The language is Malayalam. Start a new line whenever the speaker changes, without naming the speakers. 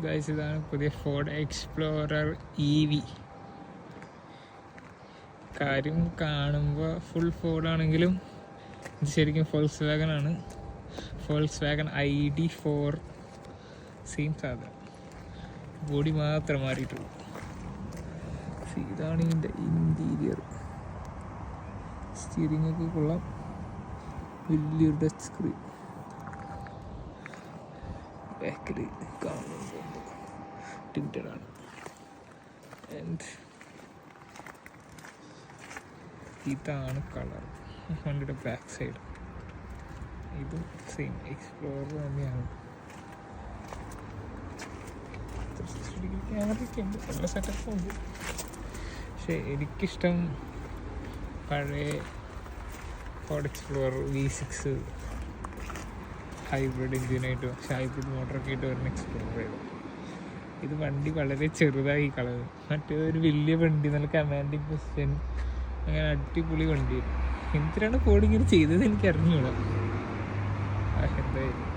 ഗൈസ്, ഇതാണ് പുതിയ ഫോർഡ് എക്സ്പ്ലോറർ EV. കാര്യം കാണുമ്പോൾ ഫുൾ ഫോർഡാണെങ്കിലും ഇത് ശരിക്കും Volks വാഗനാണ്. Volks Wagen ID.4 same സാധനം, ബോഡി മാത്രം മാറിയിട്ടുള്ളൂ. ഇതാണ് ഇതിൻ്റെ ഇൻറ്റീരിയർ. സ്റ്റിയറിംഗ് ഒക്കെ കൊള്ളാം, വലിയൊരു ടച്ച് സ്ക്രീൻ. ബാക്കിൽ കാണുന്നത് ടിൻറ്റഡ് ആണ്. ആൻഡ് ഇതാണ് കളർ വണ്ടിയുടെ ബാക്ക് സൈഡ്. ഇതും സെയിം എക്സ്പ്ലോറർ തന്നെയാണ്. ക്യാമറയൊക്കെ ഉണ്ട്, നല്ല സെറ്റപ്പും ഉണ്ട്. പക്ഷേ എനിക്കിഷ്ടം പഴയ ഫോർഡ് എക്സ്പ്ലോറർ V6 ഹൈബ്രിഡ് എഞ്ചിനായിട്ട്, പക്ഷേ ഹൈബ്രിഡ് മോട്ടറൊക്കെ ആയിട്ട് വരുന്ന എക്സ്പ്ലോറർ ചെയ്തു. ഇത് വണ്ടി വളരെ ചെറുതായി കളഞ്ഞു. മറ്റേതൊരു വലിയ വണ്ടി, നല്ല കമാൻഡിങ് പൊസിഷൻ, അങ്ങനെ അടിപൊളി വണ്ടിയായിരുന്നു. എന്തിനാണ് ഫോർഡ് ഇങ്ങനെ ചെയ്തത് എനിക്ക് അറിഞ്ഞൂടാ. എന്തായാലും